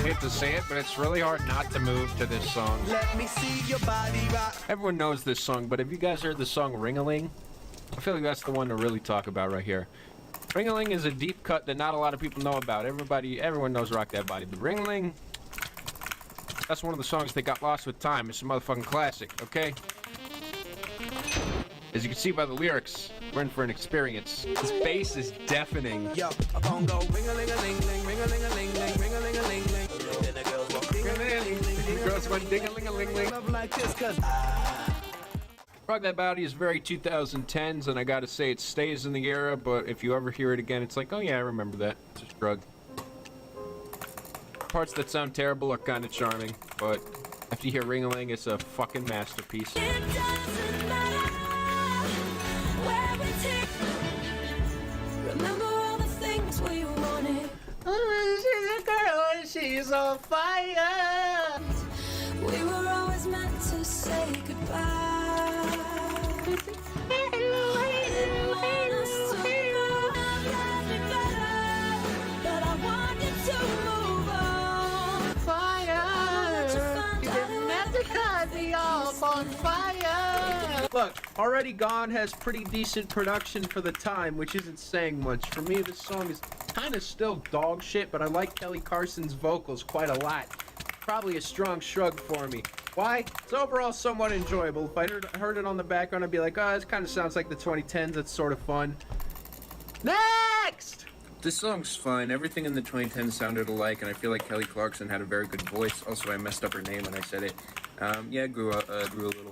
hate to say it, but it's really hard not to move to this song. Let me see your body rock. Everyone knows this song, but have you guys heard the song Ring-a-Ling? I feel like that's the one to really talk about right here. Ring-a-Ling is a deep cut that not a lot of people know about. Everyone knows Rock That Body, but Ring-a-Ling, that's one of the songs that got lost with time. It's a motherfucking classic, okay? As you can see by the lyrics, we're in for an experience. This bass is deafening. Yo, a bongo ring-a-ling-a-ling-ling, ring-a-ling-a-ling-ling, ring-a-ling-a-ling-ling. And the girls go ding-a-ling-ling-ling. Girls went ding-a-ling-a-ling-ling. Love like this, cause Rock That Body is very 2010s, and I gotta say it stays in the era, but if you ever hear it again, it's like, oh yeah, I remember that. It's a shrug. Parts that sound terrible are kind of charming, but after you hear Ring-a-Ling, it's a fucking masterpiece. It doesn't matter where we take. Remember all the things we wanted. Oh, she's a girl and she's on fire. We were always meant to say goodbye. Look, Already Gone has pretty decent production for the time, which isn't saying much. For me, this song is kind of still dog shit, but I like Kelly Carson's vocals quite a lot. Probably a strong shrug for me. Why? It's overall somewhat enjoyable. If I heard it on the background, I'd be like, oh, this kind of sounds like the 2010s. That's sort of fun. Next! This song's fine. Everything in the 2010s sounded alike, and I feel like Kelly Clarkson had a very good voice. Also, I messed up her name when I said it. Yeah, I grew a little.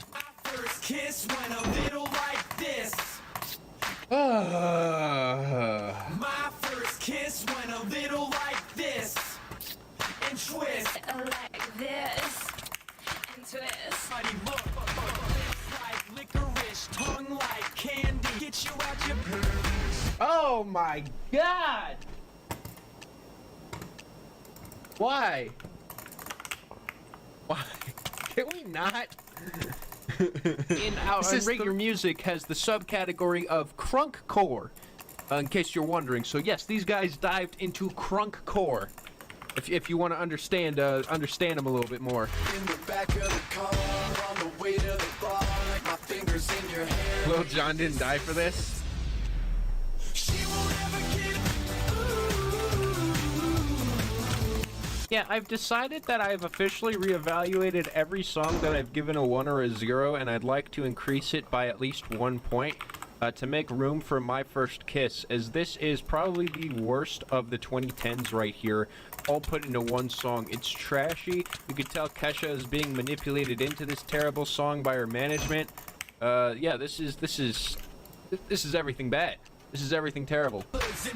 first kiss went a little like this. My first kiss went a little like this. And twist. Like this. And twist. Body look, lips like licorice, tongue like candy. Get you out your purse. Oh my god! Why? Why? Can we not? In our regular music has the subcategory of crunkcore, in case you're wondering. So yes, these guys dived into crunkcore. If you want to understand them a little bit more. In the back of the car, on the way to the bar, like my fingers in your hair. Lil Jon didn't die for this. Yeah, I've decided that I've officially reevaluated every song that I've given a 1 or a 0, and I'd like to increase it by at least 1 point to make room for My First Kiss, as this is probably the worst of the 2010s right here, all put into one song. It's trashy. You could tell Kesha is being manipulated into this terrible song by her management. Yeah, this is everything bad. This is everything terrible.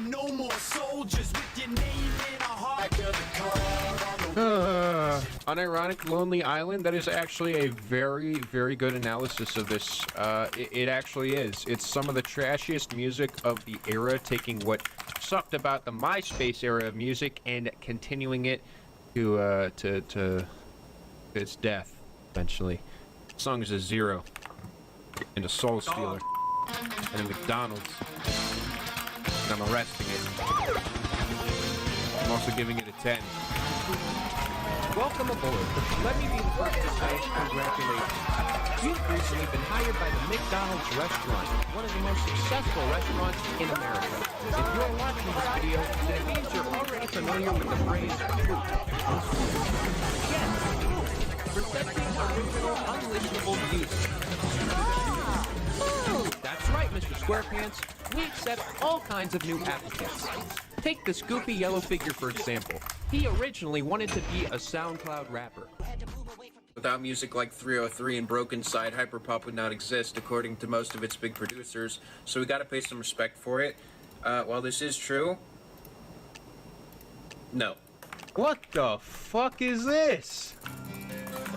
No more soldiers with your name in a heart. Unironic Lonely Island, that is actually a very, very good analysis of this. It actually is. It's some of the trashiest music of the era, taking what sucked about the MySpace era of music and continuing it to its death, eventually. The song is a 0. And a Soul Stealer. And a McDonald's. And I'm arresting it. I'm also giving it a 10. Welcome aboard. Let me be the first to say congratulations. You've recently been hired by the McDonald's restaurant, one of the most successful restaurants in America. If you're watching this video, then it means you're already familiar with the phrase fruit. Yes, presenting original unlistenable music. That's right, Mr. SquarePants. We accept all kinds of new applicants. Take the Scoopy Yellow Figure, for example. He originally wanted to be a SoundCloud rapper. Without music like 303 and Broken Side, hyperpop would not exist, according to most of its big producers, so we gotta pay some respect for it. While this is true, no. What the fuck is this?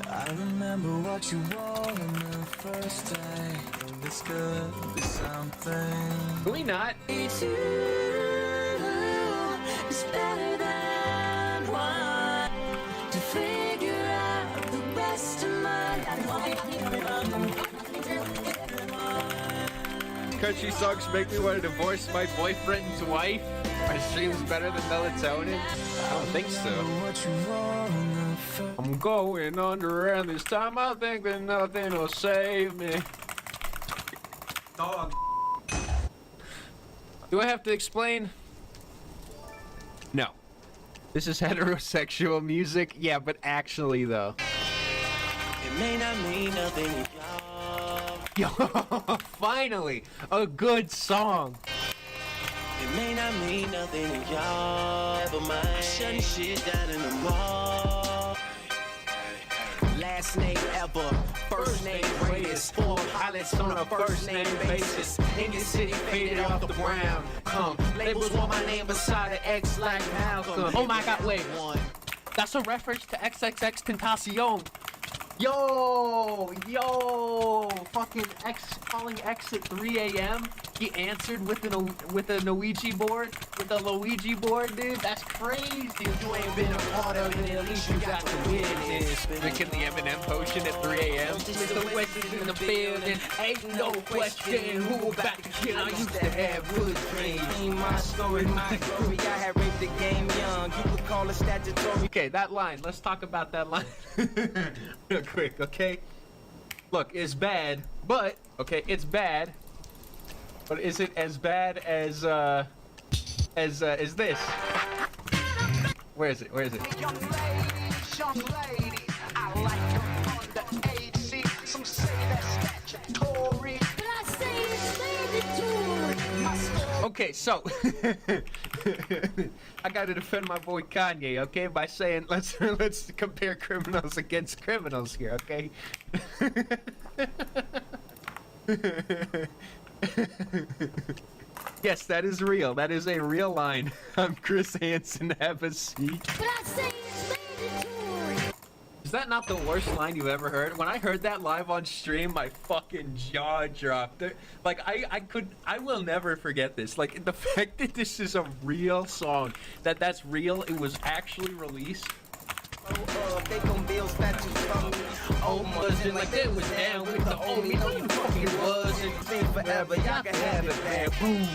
I remember what you wore on the first day. This could be something. Can we not? It's better than one to figure out the rest of my life. country songs make me want to divorce my boyfriend's wife? Are streams better than melatonin? I don't think so. what you wanna first. I'm going under, and this time I think that nothing will save me. Dog. Do I have to explain? No. This is heterosexual music? Yeah, but actually, though. It may not mean nothing to y'all. Yo, finally! A good song! It may not mean nothing to y'all. Never mind. Shutting shit down in the mall. Last name ever, first name greatest. 4 pilots on a first name basis. In your city, faded off the ground. Come, labels want my name beside the X like Malcolm. Oh my god, wait. That's a reference to XXX Tentacion. Yo, fucking X calling X at 3 a.m. He answered with a Luigi board, dude. That's crazy. If you ain't been a part of it, at least you got to witness. Drinking the M&M potion at 3 a.m. Mr. West is in the building. Ain't no question who about to kill. I used to have good dreams. My story, my glory. I had raped the game young. You could call it statutory. Okay, that line. Let's talk about that line real quick, okay? Look, it's bad, but okay, it's bad. But is it as bad as this? Where is it? Where is it? Young ladies, I like them underage. See, some say that's statutory. But I say it's mandatory. My story. Okay, so I gotta defend my boy Kanye, okay, by saying let's compare criminals against criminals here, okay? Yes, that is real. That is a real line. I'm Chris Hansen. Have a seat. But I say it's mandatory. Is that not the worst line you've ever heard? When I heard that live on stream, my fucking jaw dropped. Like, I will never forget this. Like, the fact that this is a real song, that's real, it was actually released. They gon' build statues from me. Oh, buzzing like they was down with the old me. No, you fucking wasn't. Think forever, y'all can have it, man. Boom.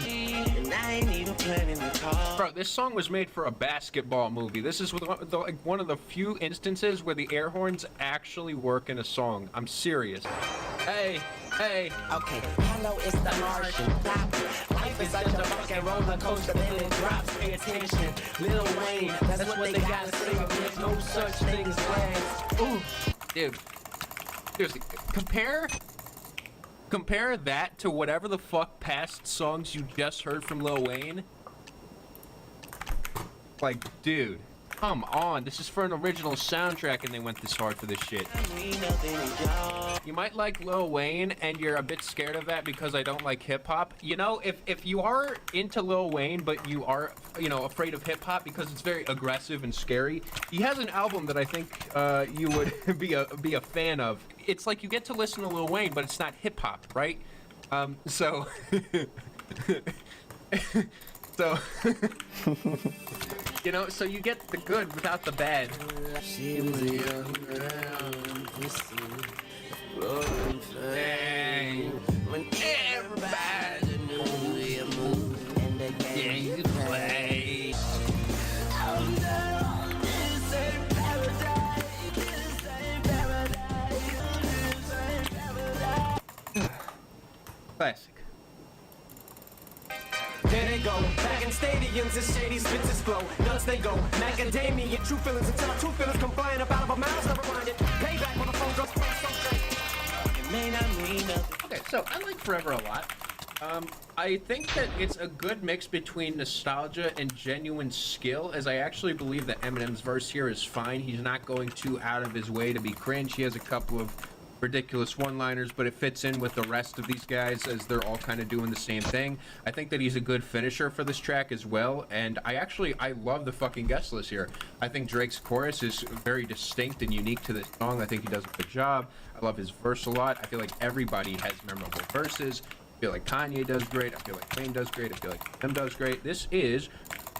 And I ain't even planning to call. Bro, this song was made for a basketball movie. This is one of the few instances where the air horns actually work in a song. I'm serious. Hey, hey. Okay, hello, it's the Martian. Life is such a fucking roller coaster, then it drops. Pay attention, Lil Wayne. That's what they gotta say. There's no such thing as flags. Ooh, dude. Seriously, compare that to whatever the fuck past songs you just heard from Lil Wayne. Like, dude, come on. This is for an original soundtrack and they went this hard for this shit. Mean nothing to y'all. You might like Lil Wayne and you're a bit scared of that because I don't like hip hop. You know, if you are into Lil Wayne but you are, you know, afraid of hip hop because it's very aggressive and scary, he has an album that I think you would be a fan of. It's like you get to listen to Lil Wayne but it's not hip hop, right? So you know, so you get the good without the bad. She was a young girl, pussy, rolling flame. When everybody knew you moved and the game you played. Classic. There they go, back in stadiums and shady spits flow. Nuts they go, macadamia, true feelings until true feelings come flying up out of our mouths. Never mind it. Payback when the phone goes so It may not mean nothing. Okay, so I like Forever a lot. I think that it's a good mix between nostalgia and genuine skill, as I actually believe that Eminem's verse here is fine. He's not going too out of his way to be cringe. He has a couple of ridiculous one-liners, but it fits in with the rest of these guys as they're all kind of doing the same thing. I think that he's a good finisher for this track as well, and I love the fucking guest list here. I think Drake's chorus is very distinct and unique to this song. I think he does a good job. I love his verse a lot. I feel like everybody has memorable verses. I feel like Kanye does great. I feel like Wayne does great. I feel like Em does great. This is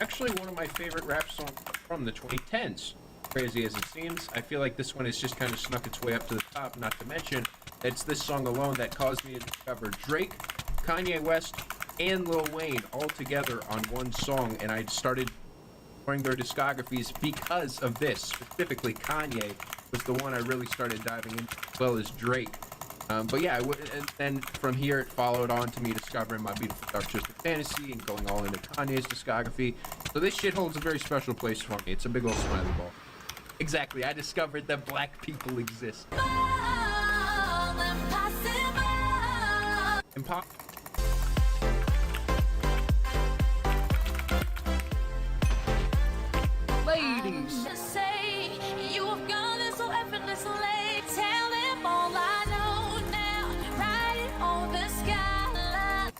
actually one of my favorite rap songs from the 2010s. Crazy as it seems, I feel like this one has just kind of snuck its way up to the top, not to mention it's this song alone that caused me to discover Drake, Kanye West and Lil Wayne all together on one song, and I started exploring their discographies because of this. Specifically, Kanye was the one I really started diving into, as well as Drake. But yeah, and then from here it followed on to me discovering My Beautiful Dark Twisted Fantasy and going all into Kanye's discography. So this shit holds a very special place for me. It's a big old smiley ball. Exactly, I discovered that black people exist. Ladies!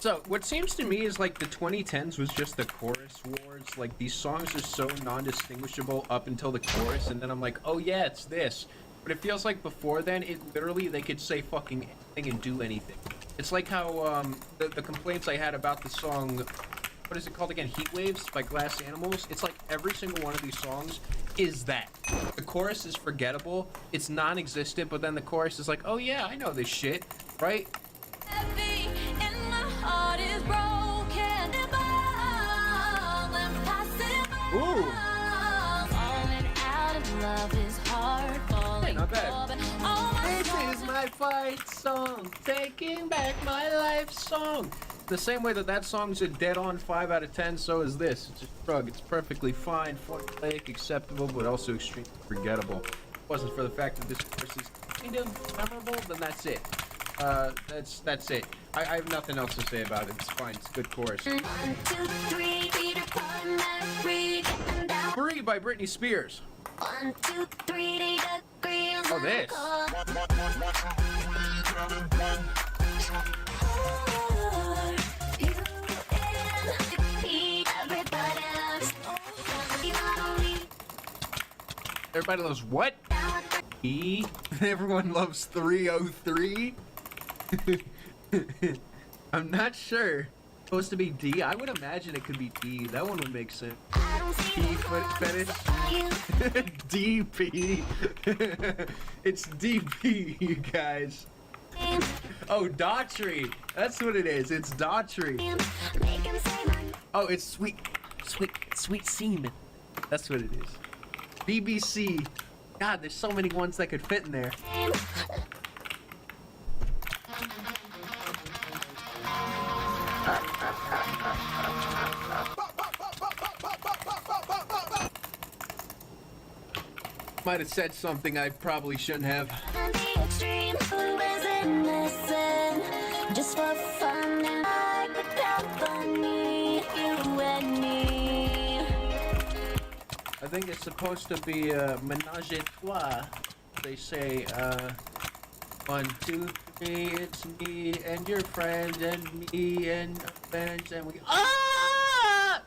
So, what seems to me is like the 2010s was just the chorus wars. Like, these songs are so non-distinguishable up until the chorus, and then I'm like, oh yeah, it's this. But it feels like before then, it literally, they could say fucking anything and do anything. It's like how, the complaints I had about the song, what is it called again? Heat Waves by Glass Animals. It's like every single one of these songs is that. The chorus is forgettable, it's non-existent, but then the chorus is like, oh yeah, I know this shit, right? Ooh. Hey, not bad. This is my fight song, taking back my life song. The same way that song's a dead-on 5 out of 10, so is this. It's a shrug. It's perfectly fine, formulaic, acceptable, but also extremely forgettable. If it wasn't for the fact that this verse is kind of memorable, then that's it. That's it. I have nothing else to say about it. It's fine. It's a good chorus. 1, 2, 3, Free by Britney Spears. 1, 2, 3 degrees. Oh, this. Everybody loves what? E? Everyone loves 303? I'm not sure. Supposed to be D? I would imagine it could be D. That one would make sense. P foot fetish? DP. It's DP, you guys. Oh, Daughtry. That's what it is. It's Daughtry. Oh, it's sweet semen. That's what it is. BBC. God, there's so many ones that could fit in there. Might have said something I probably shouldn't have. Just for fun and like the company, you and me. I think it's supposed to be a menage a trois. They say, 1, 2, 3, it's me and your friend and me and friends and we. Ah!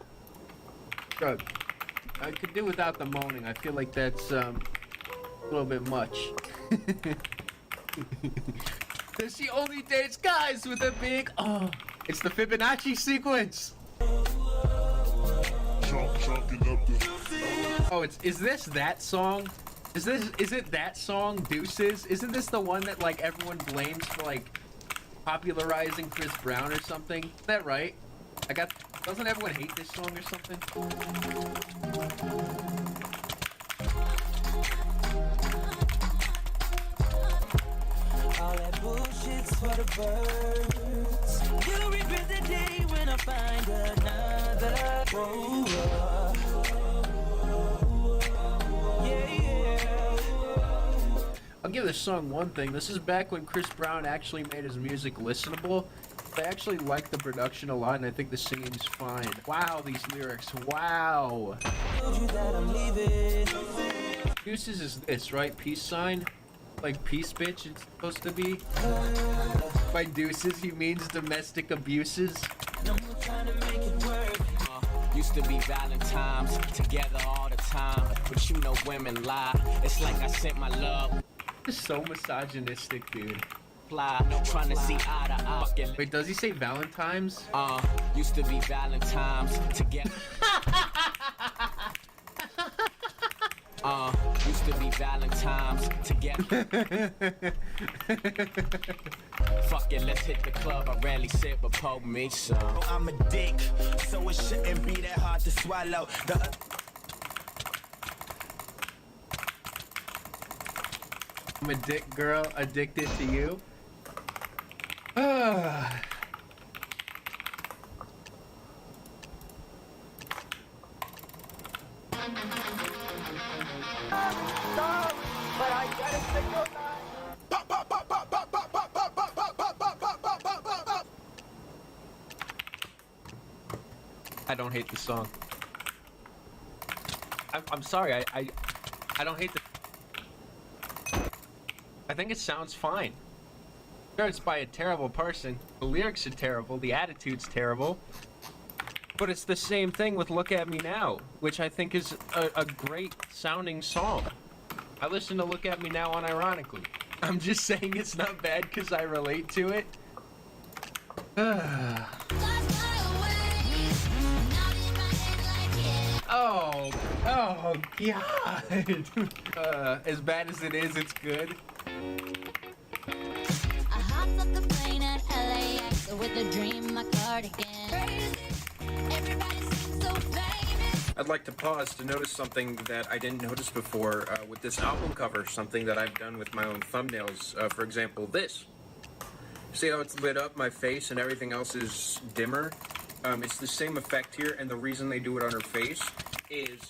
Good. I could do without the moaning. I feel like that's a little bit much. She only dates guys with a big. Oh, it's the Fibonacci sequence. Oh, is this that song? Is it that song, Deuces? Isn't this the one that like everyone blames for like popularizing Chris Brown or something? Is that right? Doesn't everyone hate this song or something? All that bullshit's for the birds. You regret the day when I find another. I'll give this song one thing. This is back when Chris Brown actually made his music listenable. I actually like the production a lot, and I think the singing's fine. Wow, these lyrics. Wow. Deuces is this, right? Peace sign? Like peace bitch it's supposed to be. By deuces, he means domestic abuses. Used to be Valentine's, together all the time. But you know women lie. It's like I sent my love. It's so misogynistic, dude. Trying to see eye to eye. Wait, does he say Valentine's? Used to be Valentine's, together. Used to be Valentine's together. Fuck it, let's hit the club. I rarely sit, but pour me some. Oh, I'm a dick, so it shouldn't be that hard to swallow. I'm a dick girl addicted to you. I don't hate the song. I'm sorry, I don't hate the... I think it sounds fine. Sure, it's by a terrible person. The lyrics are terrible, the attitude's terrible. But it's the same thing with Look At Me Now, which I think is a great sounding song. I listen to Look At Me Now unironically. I'm just saying it's not bad because I relate to it. Oh God. As bad as it is, it's good. I hopped off the plane at LAX with a dream, my cardigan. Everybody seems so famous. I'd like to pause to notice something that I didn't notice before with this album cover, something that I've done with my own thumbnails. For example, this. See how it's lit up, my face, and everything else is dimmer? It's the same effect here, and the reason they do it on her face is,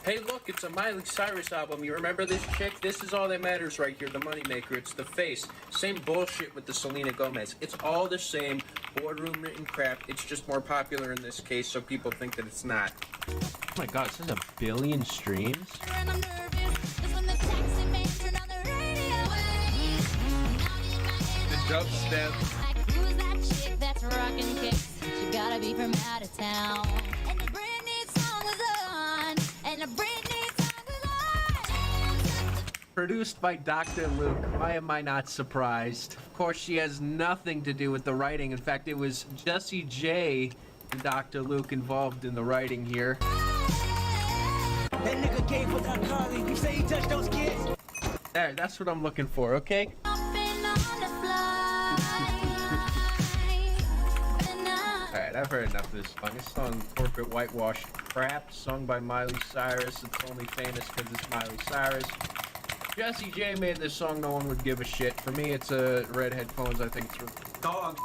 hey look, it's a Miley Cyrus album, you remember this chick? This is all that matters right here, the moneymaker, it's the face. Same bullshit with the Selena Gomez. It's all the same boardroom written crap, it's just more popular in this case, so people think that it's not. Oh my God, this has 1 billion streams? And I'm nervous, 'cause when the taxi man turned on the radio, The dubstep. like, who's that chick that's rocking kicks? She gotta be from out of town. And the Britney song was on. And the Britney song was on. Produced by Dr. Luke. Why am I not surprised? Of course, she has nothing to do with the writing. In fact, it was Jesse J and Dr. Luke involved in the writing here. That nigga gave us our colleague. You say he touched those kids? There, that's what I'm looking for, okay? Up and on the fly. Alright, I've heard enough of this song. This song, corporate whitewashed crap, sung by Miley Cyrus. It's only famous because it's Miley Cyrus. Jesse J made this song, no one would give a shit. For me, it's a red headphones, I think it's dog.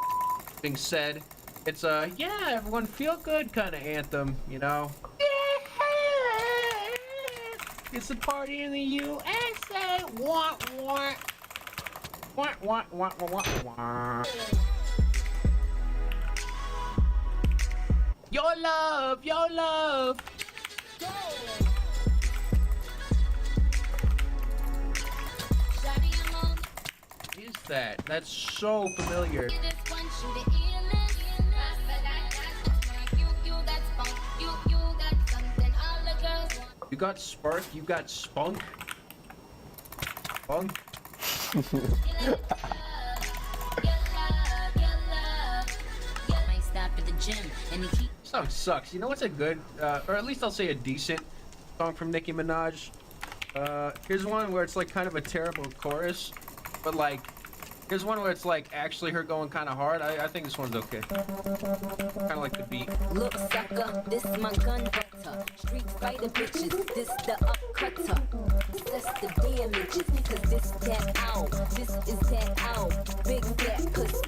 Being said, it's a, yeah, everyone feel good kind of anthem, you know? It's a party in the USA. Want. Want. Your love. What is that? That's so familiar. You got spark, you got spunk. Spunk? Song sucks. You know what's a good, or at least I'll say a decent song from Nicki Minaj? Here's one where it's like kind of a terrible chorus, but like, here's one where it's like actually her going kind of hard. I think this one's okay. Kind of like the beat. Look, sucker, this my gun butter. Street fighter bitches, this the upcutter. That's the damages, cause this that out. This is that out. Big fat pussy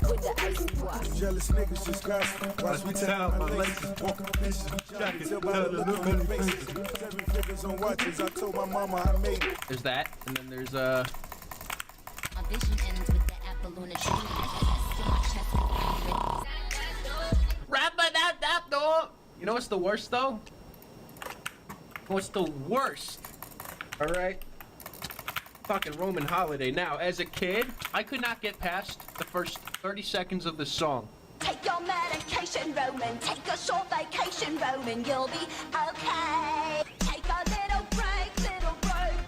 with the icy wash. Jealous niggas just gossip. Watch me tell my laces. Walk up bitches. Jackets. Tell by the look on the faces. 7 figures on watches. I told my mama I made it. There's that, and then there's My vision ends with the apple Lunar tree. You know what's the worst though? What's the worst? Alright? Fucking Roman Holiday. Now, as a kid, I could not get past the first 30 seconds of the song. Take your medication, Roman. Take a short vacation, Roman. You'll be okay. Take a little break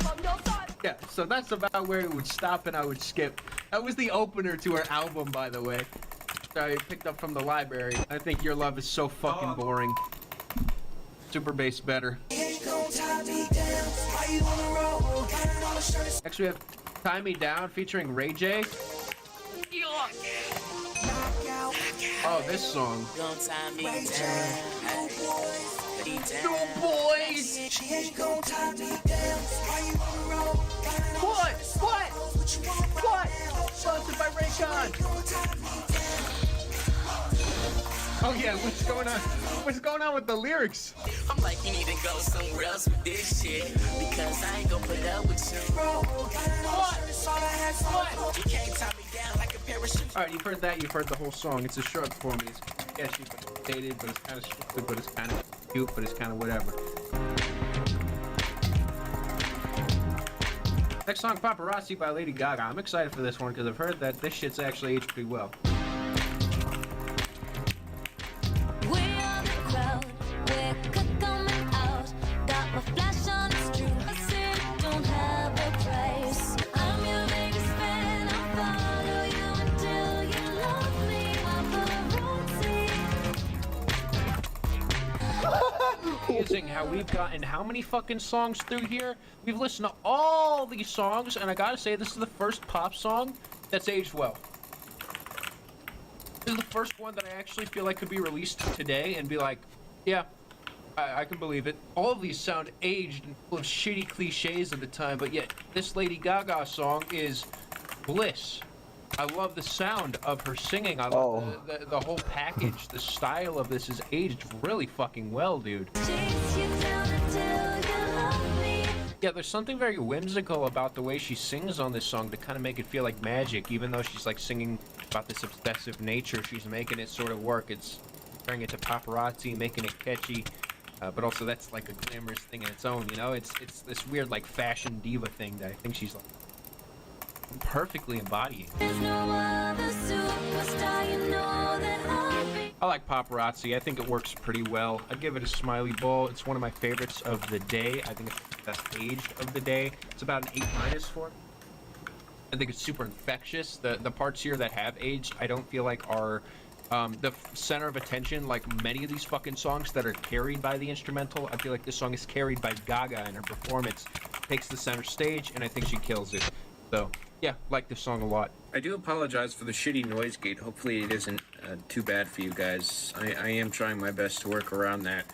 from your thoughts. Yeah, so that's about where it would stop and I would skip. That was the opener to her album, by the way. That I picked up from the library. I think Your Love is so fucking boring. Super bass better. Next we have Tie Me Down featuring Ray J. Oh, this song. Gon' tie me down. No boys. She ain't gon' tie me down. Why you on the road? What? Sponsored by Raycon. Oh yeah, what's going on? What's going on with the lyrics? I'm like, you need to go somewhere else with this shit because I ain't gon' put up with you. What? You can't tie me down like a parachute. All right, you've heard that. You've heard the whole song. It's a shrug for me. It's sketchy, but it's dated, but it's kind of stupid, but it's kind of cute, but it's kind of whatever. Next song, Paparazzi by Lady Gaga. I'm excited for this one because I've heard that this shit's actually aged pretty well. We are the crowd, we're coming out. Got my flash on the street, I said don't have a price. I'm your biggest fan, I'll follow you until you love me. Paparazzi. Amazing how we've gotten how many fucking songs through here? We've listened to all these songs, and I gotta say, this is the first pop song that's aged well. This is the first one that I actually feel like could be released today and be like, yeah, I can believe it. All of these sound aged and full of shitty cliches at the time, but yet this Lady Gaga song is bliss. I love the sound of her singing. I love the whole package. The style of this is aged really fucking well, dude. Chase you down until you love me. Yeah, there's something very whimsical about the way she sings on this song to kind of make it feel like magic, even though she's like singing about this obsessive nature. She's making it sort of work. It's comparing it to paparazzi, making it catchy, but also that's like a glamorous thing in its own, you know? It's this weird like fashion diva thing that I think she's like perfectly embodying. There's no other superstar, you know that I'll be. I like Paparazzi. I think it works pretty well. I'd give it a smiley ball. It's one of my favorites of the day. I think it's the best aged of the day. It's about an A- for it. I think it's super infectious. The parts here that have aged, I don't feel like are the center of attention like many of these fucking songs that are carried by the instrumental. I feel like this song is carried by Gaga, and her performance takes the center stage, and I think she kills it. So, yeah, like this song a lot. I do apologize for the shitty noise gate. Hopefully it isn't too bad for you guys. I am trying my best to work around that.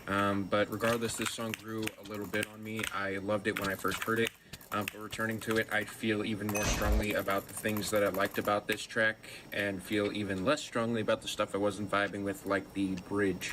But regardless, this song grew a little bit on me. I loved it when I first heard it. But returning to it, I feel even more strongly about the things that I liked about this track, and feel even less strongly about the stuff I wasn't vibing with, like the bridge.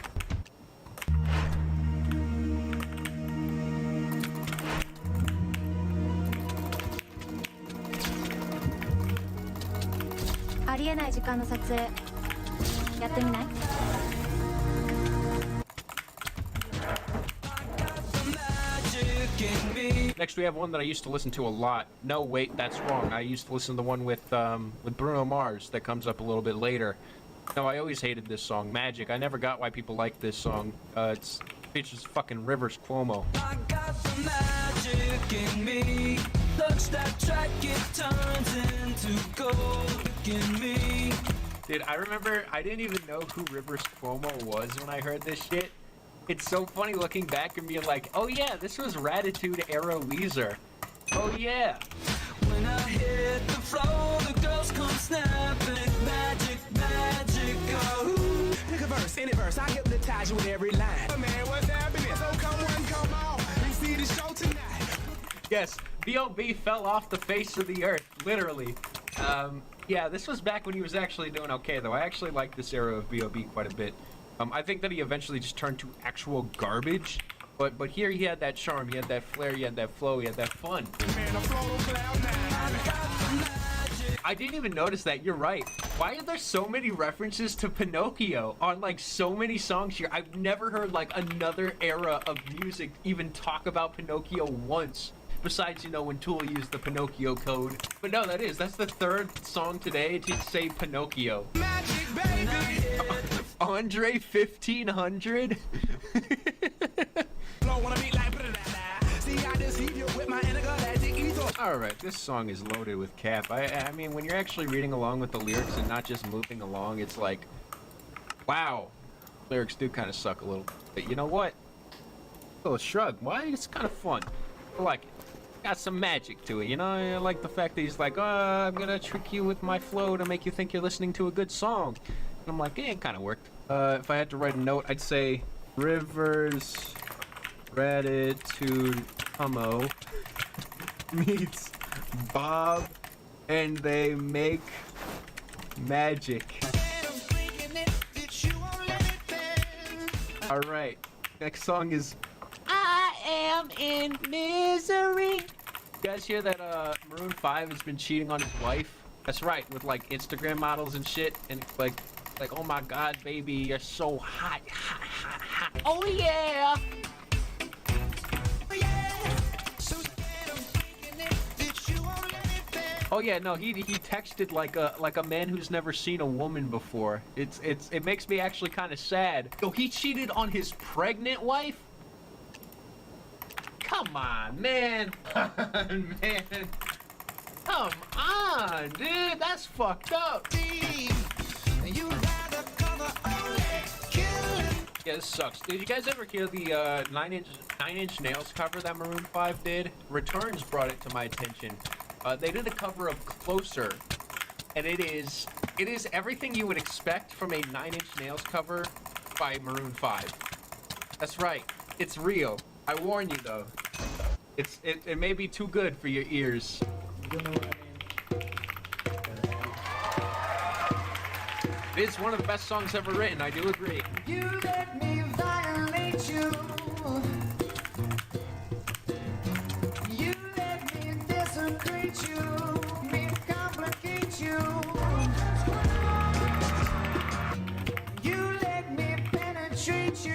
Next, we have one that I used to listen to a lot. No, wait, that's wrong. I used to listen to the one with Bruno Mars that comes up a little bit later. No, I always hated this song, Magic. I never got why people like this song. It features fucking Rivers Cuomo. I got the magic in me. Touch that track, it turns into gold in me. Dude, I remember I didn't even know who Rivers Cuomo was when I heard this shit. It's so funny looking back and being like, oh yeah, this was Ratitude era Weezer. Oh yeah. When I hit the floor, the girls come snapping. Magic, magic, oh. Pick a verse, any verse, I hypnotize you with every line. Oh man, what's happening? So come on, come on, and see the show tonight. Yes, B.O.B. fell off the face of the earth, literally. Yeah, this was back when he was actually doing okay, though. I actually like this era of B.O.B. quite a bit. I think that he eventually just turned to actual garbage, but here he had that charm, he had that flair, he had that flow, he had that fun. Man, I'm floating on cloud nine. I didn't even notice that, you're right. Why are there so many references to Pinocchio on like so many songs here? I've never heard like another era of music even talk about Pinocchio once. Besides, you know, when Tool used the Pinocchio code. But no, that's the third song today to say Pinocchio. Magic, baby. Andre 1500? Alright, this song is loaded with cap. I mean, when you're actually reading along with the lyrics and not just moving along, it's like, wow. Lyrics do kind of suck a little. But you know what? A little shrug. Why? It's kind of fun. I like it. Got some magic to it, you know? I like the fact that he's like, oh, I'm gonna trick you with my flow to make you think you're listening to a good song. I'm like, it kind of worked. If I had to write a note, I'd say Rivers Gratitude Tomo meets Bob and they make magic. Alright, next song is I Am in Misery. You guys hear that Maroon 5 has been cheating on his wife? That's right, with like Instagram models and shit, and like, oh my god, baby, you're so hot, hot, hot, hot. Oh yeah! Oh yeah, no, he texted like a man who's never seen a woman before. It makes me actually kind of sad. Yo, he cheated on his pregnant wife? Come on, man. Man. Come on, dude. That's fucked up. Yeah, this sucks. Did you guys ever hear the Nine Inch Nails cover that Maroon 5 did? Returns brought it to my attention. They did a cover of Closer, and it is everything you would expect from a Nine Inch Nails cover by Maroon 5. That's right. It's real. I warn you though. It may be too good for your ears. You know what I mean? It is one of the best songs ever written. I do agree. You let me violate you. You let me desecrate you. Me complicate you. You let me penetrate you.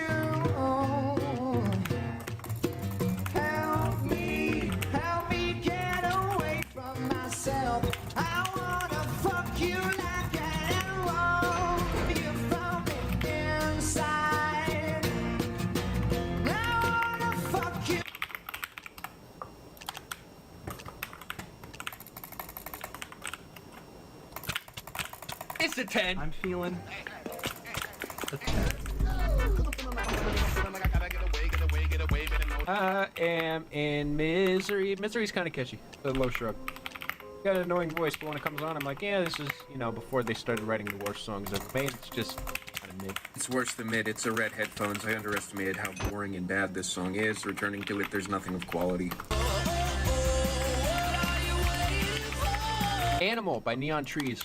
Help me get away from myself. I wanna fuck you like an arrow. You found me inside. I wanna fuck you. It's a 10. I'm feeling. I am in misery. Misery's kind of catchy. The low shrug. Got an annoying voice, but when it comes on, I'm like, yeah, this is, you know, before they started writing the worst songs ever made. It's just kind of mid. It's worse than mid. It's a red headphones. I underestimated how boring and bad this song is. Returning to it, there's nothing of quality. Animal by Neon Trees.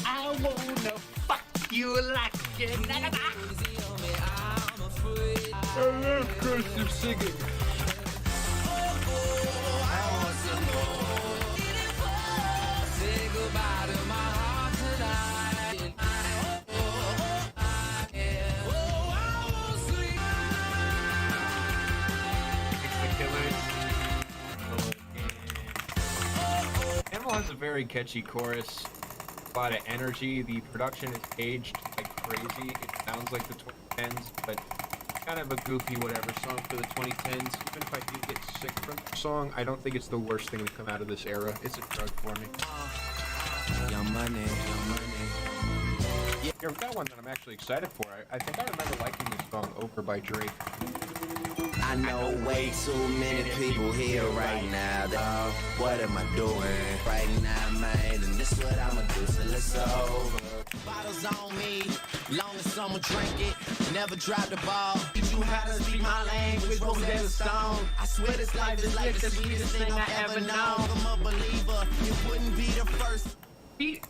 I wanna fuck you like you never. I love cursive singing. Animal has a very catchy chorus, a lot of energy. The production is aged like crazy. It sounds like the 2010s, but kind of a goofy whatever song for the 2010s. Even if I do get sick from the song, I don't think it's the worst thing to come out of this era. It's a drug for me. Young money, young money. Yeah, I've got one that I'm actually excited for. I think I remember liking this song, Over by Drake. I know way too many people here right now. What am I doing right now, man? And this what I'ma do till it's over. Bottles on me, long as someone drink it. Never drop the ball. Teach you how to speak my language, Rosetta Stone. I swear this life is like the sweetest thing I ever known. I'm a believer, it wouldn't be the first. Beat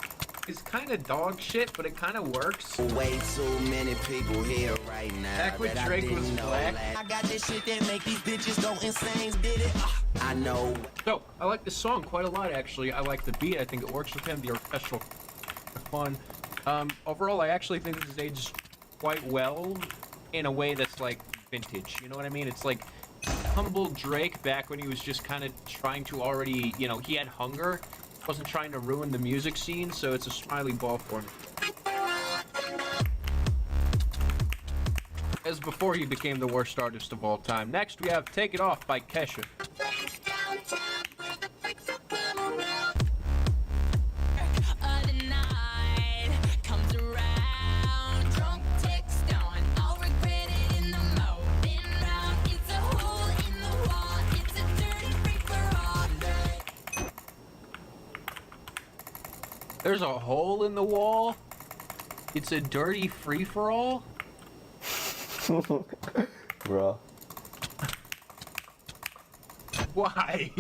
is kind of dog shit, but it kind of works. Way too many people here right now. Back when Drake was black. I got this shit that make these bitches go insane. Did it? I know. So, I like this song quite a lot, actually. I like the beat. I think it works with him. The orchestral fun. Overall, I actually think this is aged quite well in a way that's like vintage. You know what I mean? It's like humble Drake back when he was just kind of trying to already, you know, he had hunger. Wasn't trying to ruin the music scene, so it's a smiley ball for me. As before he became the worst artist of all time. Next, we have Take It Off by Kesha. There's a hole in the wall. It's a dirty free-for-all. Bro. Why?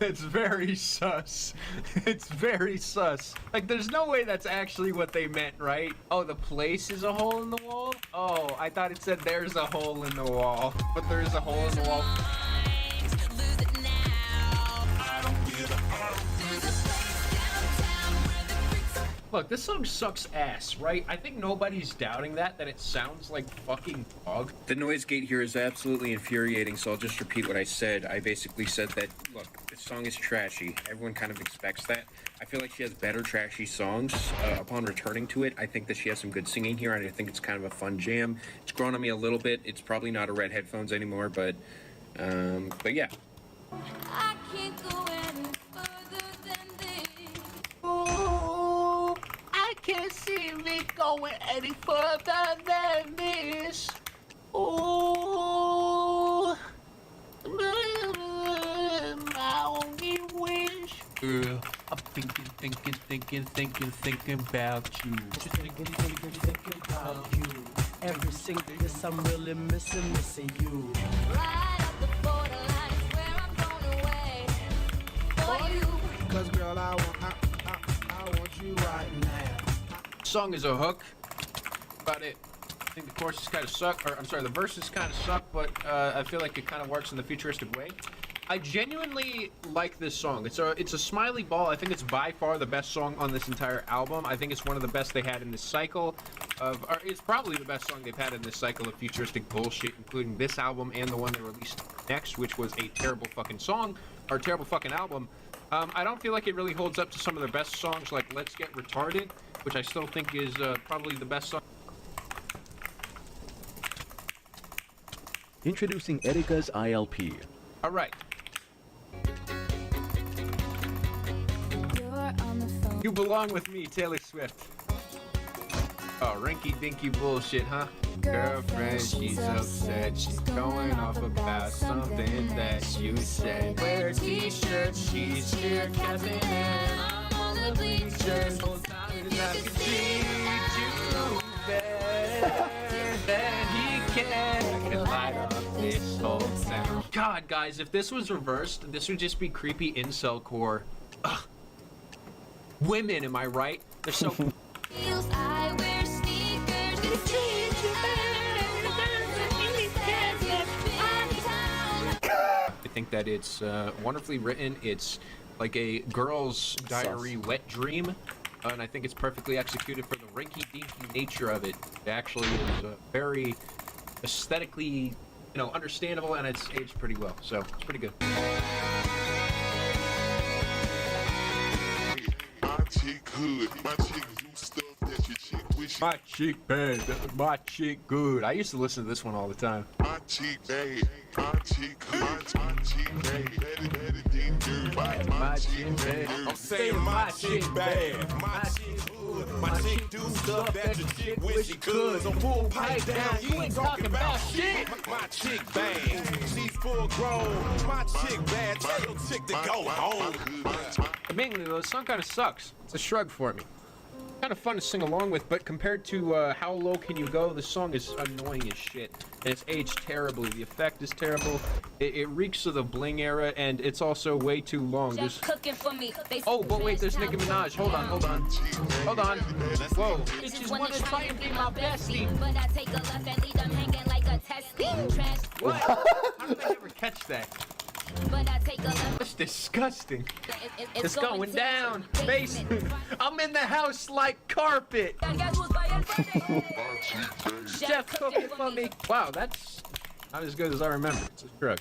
It's very sus. It's very sus. Like, there's no way that's actually what they meant, right? Oh, the place is a hole in the wall? Oh, I thought it said there's a hole in the wall. But there is a hole in the wall. Look, this song sucks ass, right? I think nobody's doubting that it sounds like fucking dog. The noise gate here is absolutely infuriating, so I'll just repeat what I said. I basically said that, look, this song is trashy. Everyone kind of expects that. I feel like she has better trashy songs upon returning to it. I think that she has some good singing here, and I think it's kind of a fun jam. It's grown on me a little bit. It's probably not a red headphones anymore, but yeah. I can't go any further than this. Ooh, I can't see me going any further than this. Ooh, my only wish. Girl, I'm thinking about you. Just thinking about you. Every single yes, I'm really missing you. Right up the borderline is where I'm going away for you. Cause girl, I want you right now. Song is a hook. About it. I think the chorus is kind of suck, or I'm sorry, the verses kind of suck, but I feel like it kind of works in the futuristic way. I genuinely like this song. It's a smiley ball. I think it's by far the best song on this entire album. I think it's one of the best they had in this cycle of, or it's probably the best song they've had in this cycle of futuristic bullshit, including this album and the one they released next, which was a terrible fucking song, or a terrible fucking album. I don't feel like it really holds up to some of their best songs, like Let's Get Retarded, which I still think is probably the best song. Introducing Erika's ILP. All right. You're on the phone. You belong with me, Taylor Swift. Oh, rinky-dinky bullshit, huh? Girlfriend, she's upset. She's going off about something that you said. Wear t-shirts, she's cheer captain, and I'm on the bleachers. Whole time is I can treat you better than he can. I can light up this whole town. God, guys, if this was reversed, this would just be creepy incel core. Ugh. Women, am I right? They're so. Heels, I wear sneakers. To treat you better. I think that it's wonderfully written. It's like a girl's diary wet dream, and I think it's perfectly executed for the rinky-dinky nature of it. It actually is very aesthetically, you know, understandable, and it's aged pretty well, so it's pretty good. My chick good, my chick do stuff that your chick wish. My chick bad, my chick good. I used to listen to this one all the time. My chick bad, my chick good, my chick bad, better than dirt. My chick bad. I'm saying my chick bad, my chick good, my chick do stuff that your chick wish she could. So pull pipe down, you ain't talking about shit. My chick bad, she's full grown. My chick bad, tell your chick to go home. Mainly, though, the song kind of sucks. It's a shrug for me. Kind of fun to sing along with, but compared to How Low Can You Go, the song is annoying as shit. And it's aged terribly. The effect is terrible. It reeks of the bling era, and it's also way too long. There's... Cooking for me. Oh, but wait, there's Nicki Minaj. Hold on. Hold on. Whoa. Bitches wanna try and be my bestie, but I take a left and leave them hanging like a testing trash. What? How did I never catch that? But I take a left. That's disgusting. It's going down. Basement. I'm in the house like carpet. Chef cooking for me. Wow, that's not as good as I remember. It's a shrug.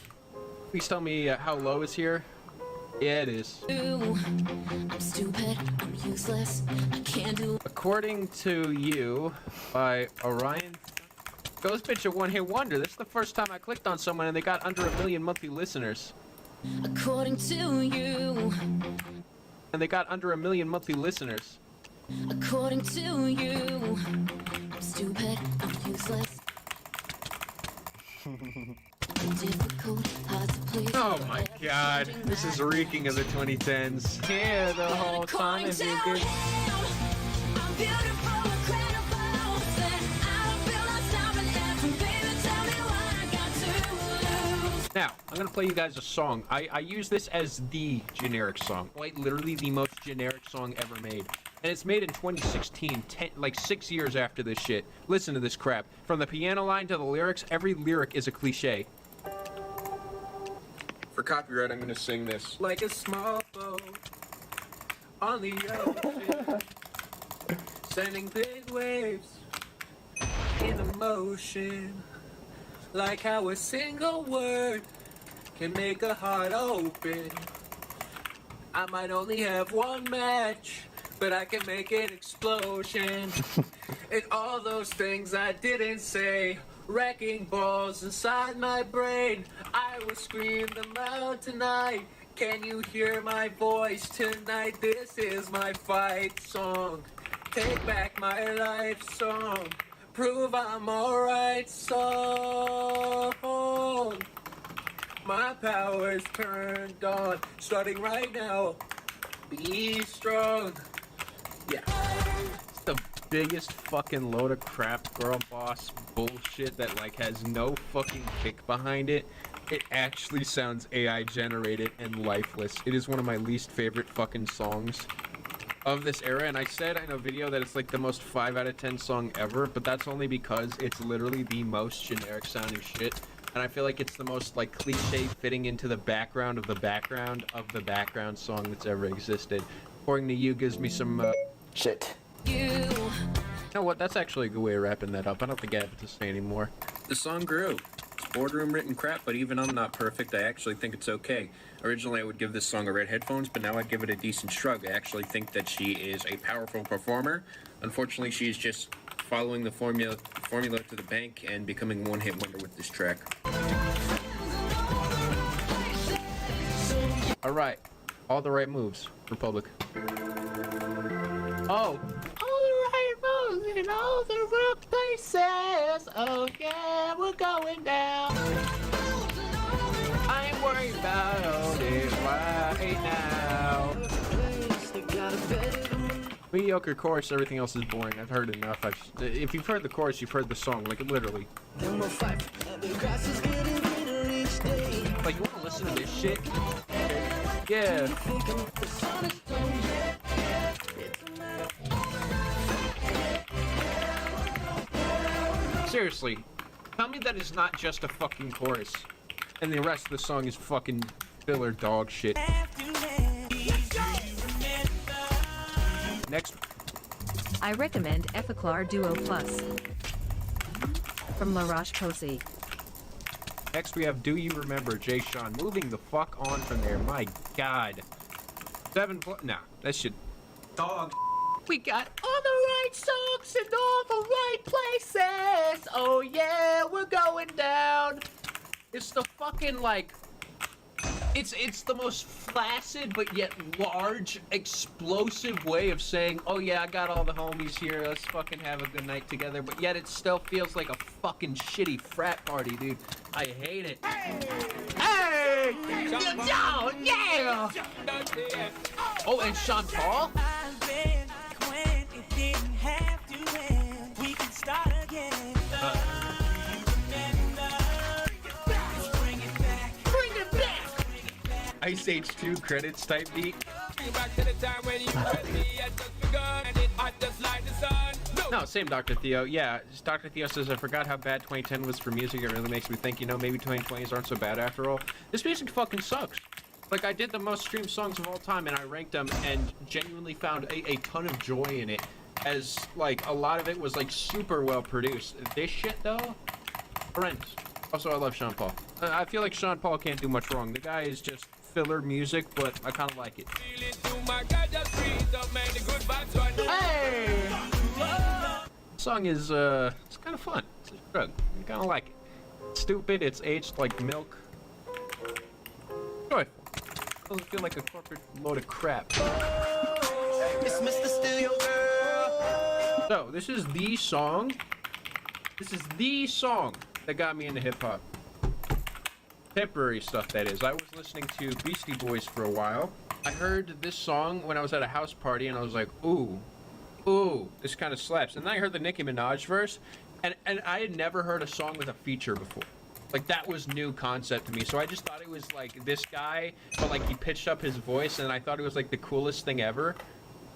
Please tell me how low is here. Yeah, it is. I'm stupid, I'm useless, I can't do. According to you, by Orion. Ghost Bitch a one-hit wonder. This is the first time I clicked on someone and they got under 1 million monthly listeners. According to you. And they got under 1 million monthly listeners. According to you. I'm stupid, I'm useless. difficult, hard to please. Oh my god, this is reeking of the 2010s. Yeah, the whole time if you could. I'm beautiful, incredible. Said I don't feel like stopping dancing. Baby, tell me what I got to lose. Now, I'm gonna play you guys a song. I use this as the generic song. Quite literally the most generic song ever made. And it's made in 2016, like 6 years after this shit. Listen to this crap. From the piano line to the lyrics, every lyric is a cliche. For copyright, I'm gonna sing this. Like a small boat on the ocean, sending big waves in motion. Like how a single word can make a heart open. I might only have one match, but I can make an explosion. And all those things I didn't say, wrecking balls inside my brain. I will scream them out tonight. Can you hear my voice tonight? This is my fight song. Take back my life song. Prove I'm alright song. My power's turned on. Starting right now. Be strong. Yeah. It's the biggest fucking load of crap girl boss bullshit that like has no fucking kick behind it. It actually sounds AI generated and lifeless. It is one of my least favorite fucking songs of this era, and I said in a video that it's like the most 5 out of 10 song ever, but that's only because it's literally the most generic sounding shit, and I feel like it's the most like cliche fitting into the background of the background song that's ever existed. According to you, gives me some shit. You know what? That's actually a good way of wrapping that up. I don't think I have to say anymore. The song grew. It's boardroom written crap, but even I'm not perfect. I actually think it's okay. Originally, I would give this song a red headphones, but now I'd give it a decent shrug. I actually think that she is a powerful performer. Unfortunately, she's just following the formula to the bank and becoming one-hit wonder with this track. All right, all the right moves, Republic. Oh. All the right moves in all the wrong places. Oh yeah, we're going down. I ain't worried about all this right now. Mediocre chorus, everything else is boring. I've heard enough. If you've heard the chorus, you've heard the song, like literally. Like, you wanna listen to this shit? Yeah. Seriously, tell me that it's not just a fucking chorus, and the rest of the song is fucking filler dog shit. Next. I recommend Epiclar Duo Plus from La Roche-Posay. Next we have Do You Remember, Jay Sean. Moving the fuck on from there, my god. 7 plus, nah, that shit. Dog. We got all the right songs in all the right places. Oh yeah, we're going down. It's the fucking like, it's the most flaccid but yet large, explosive way of saying, oh yeah, I got all the homies here, let's fucking have a good night together, but yet it still feels like a fucking shitty frat party, dude. I hate it. Hey! Yo, yeah! Oh, and Chantal? Ice Age 2 credits type beat. No, same Dr. Theo. Yeah, Dr. Theo says, I forgot how bad 2010 was for music. It really makes me think, you know, maybe 2020s aren't so bad after all. This music fucking sucks. Like, I did the most streamed songs of all time, and I ranked them, and genuinely found a ton of joy in it, as, like, a lot of it was, like, super well produced. This shit, though, horrendous. Also, I love Sean Paul. I feel like Sean Paul can't do much wrong. The guy is just filler music, but I kind of like it. Hey! The song is, it's kind of fun. It's a drug. I kind of like it. Stupid, it's aged like milk. Joyful. Doesn't feel like a corporate load of crap. It's Mr. Steal Girl. So, this is the song. This is the song that got me into hip-hop. Temporary stuff, that is. I was listening to Beastie Boys for a while. I heard this song when I was at a house party, and I was like, ooh, this kind of slaps. And then I heard the Nicki Minaj verse, and I had never heard a song with a feature before. Like, that was new concept to me. So I just thought it was like this guy, but like he pitched up his voice, and I thought it was like the coolest thing ever.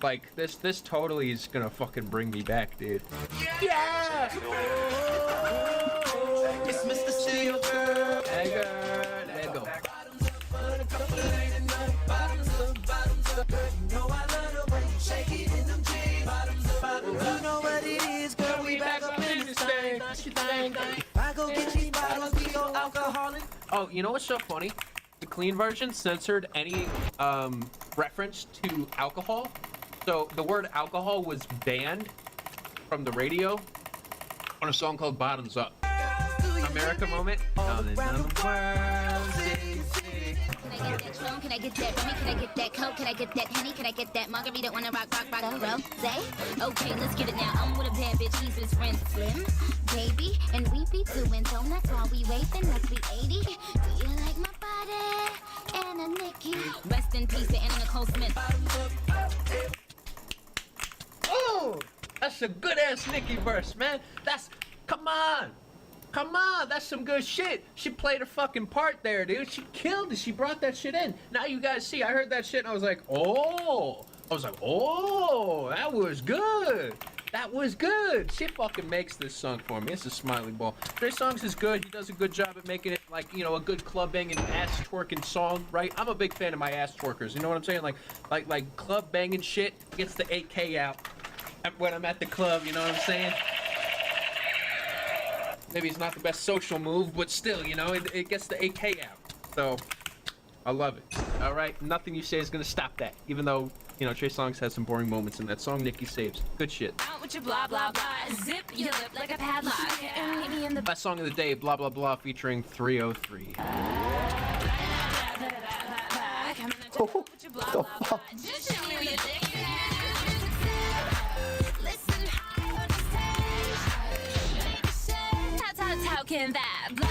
Like, this totally is gonna fucking bring me back, dude. Yeah! It's Mr. Steel Girl. There you go. You know what it is, girl, we back up in this thing. If I go get these bottles, we go alcoholic. Oh, you know what's so funny? The clean version censored any reference to alcohol. So the word alcohol was banned from the radio on a song called Bottoms Up. America moment. Can I get that Patron? Can I get that Remy? Can I get that Coke? Can I get that Henny? Can I get that Margarita? Wanna rock, rose? Okay, let's get it now. I'm with a bad bitch, he's his friend Slim, baby, and we be doing donuts while we waiting like we 80. Do you like my body? And a Nikki. Rest in peace to Anna Nicole Smith. Oh, that's a good ass Nicki verse, man. Come on, that's some good shit. She played her fucking part there, dude. She killed it. She brought that shit in. Now you guys see, I heard that shit and I was like, oh, that was good. That was good. She fucking makes this song for me. It's a smiley ball. Trey Songz is good. He does a good job at making it like, you know, a good club banging, ass twerking song, right? I'm a big fan of my ass twerkers. You know what I'm saying? Like club banging shit gets the 8K out when I'm at the club. You know what I'm saying? Maybe it's not the best social move, but still, you know, it gets the 8K out. So, I love it. All right, nothing you say is gonna stop that. Even though, you know, Trey Songz has some boring moments in that song. Nicki saves. Good shit. Out with your blah blah blah. Zip your lip like a padlock. And meet me in the Best song of the day, blah blah blah, featuring 303. Just show me your dick. How can that blah,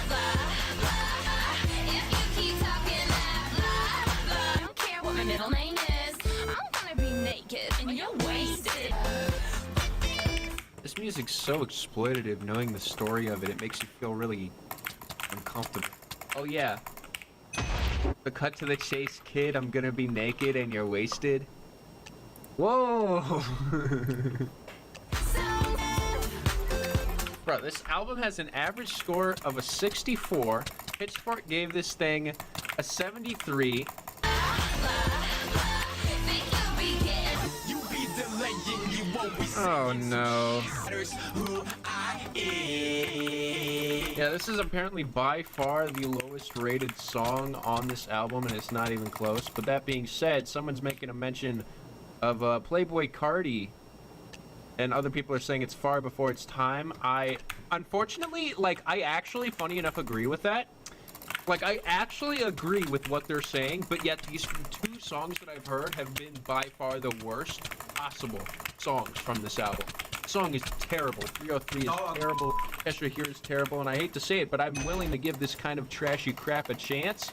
blah, blah? If you keep talking that blah, blah, I don't care what my middle name is. I'm gonna be naked and you're wasted. This music's so exploitative. Knowing the story of it, it makes you feel really uncomfortable. Oh yeah. The cut to the chase, kid. I'm gonna be naked and you're wasted. Whoa. Bro, this album has an average score of a 64. Pitchfork gave this thing a 73. Oh no. Yeah, this is apparently by far the lowest rated song on this album, and it's not even close. But that being said, someone's making a mention of Playboy Cardi, and other people are saying it's far before its time. Unfortunately, I actually, funny enough, agree with that. Like, I actually agree with what they're saying, but yet these two songs that I've heard have been by far the worst possible songs from this album. The song is terrible. 303 is terrible. Extra Here is terrible, and I hate to say it, but I'm willing to give this kind of trashy crap a chance.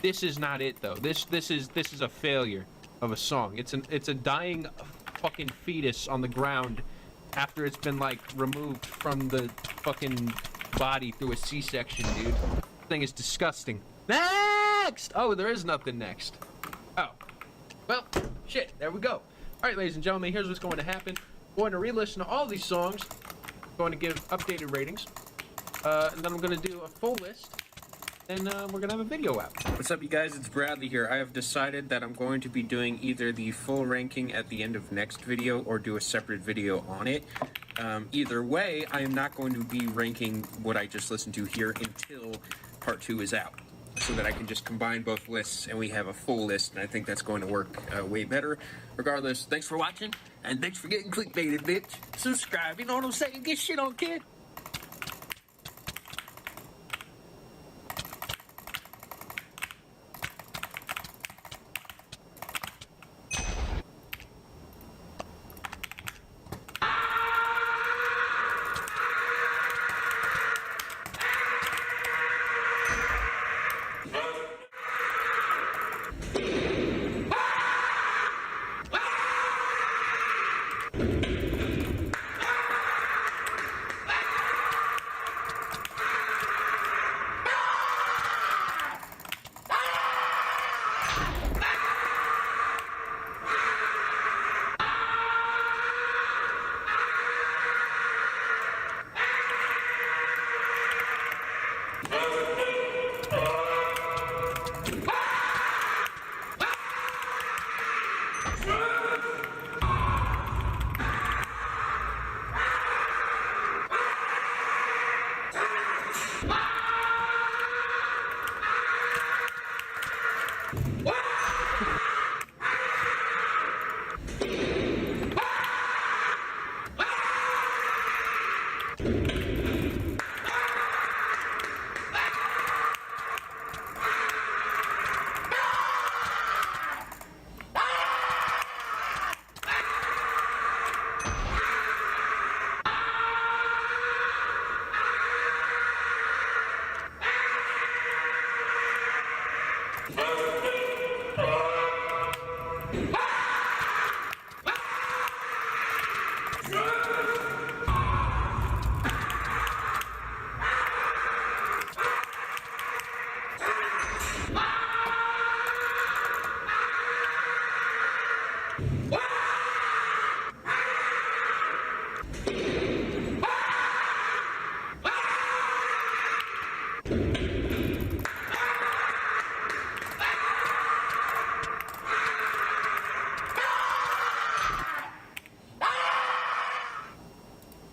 This is not it, though. This is a failure of a song. It's a dying fucking fetus on the ground after it's been like removed from the fucking body through a C-section, dude. This thing is disgusting. Next! Oh, there is nothing next. Oh. Well, shit, there we go. Alright, ladies and gentlemen, here's what's going to happen. I'm going to re-listen to all these songs. I'm going to give updated ratings. And then I'm going to do a full list. And we're going to have a video out. What's up, you guys? It's Bradley here. I have decided that I'm going to be doing either the full ranking at the end of next video or do a separate video on it. Either way, I am not going to be ranking what I just listened to here until part 2 is out, so that I can just combine both lists and we have a full list, and I think that's going to work way better. Regardless, thanks for watching, and thanks for getting clickbaited, bitch. Subscribe, you know what I'm saying? Get shit on, kid.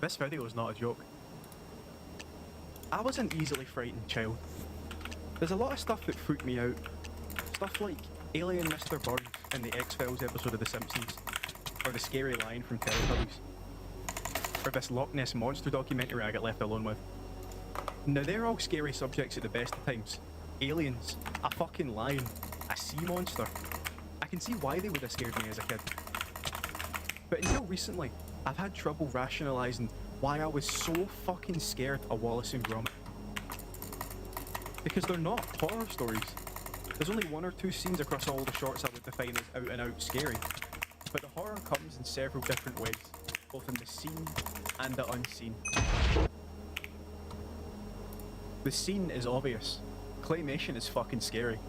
This video is not a joke. I was an easily frightened child. There's a lot of stuff that freaked me out. Stuff like Alien Mr. Burns in the X-Files episode of The Simpsons, or the scary lion from Teletubbies, or this Loch Ness Monster documentary I got left alone with. Now they're all scary subjects at the best of times. Aliens, a fucking lion, a sea monster. I can see why they would have scared me as a kid. But until recently, I've had trouble rationalising why I was so fucking scared of Wallace and Gromit. Because they're not horror stories. There's only one or two scenes across all the shorts I would define as out and out scary. But the horror comes in several different ways, both in the seen and the unseen. The scene is obvious. Claymation is fucking scary.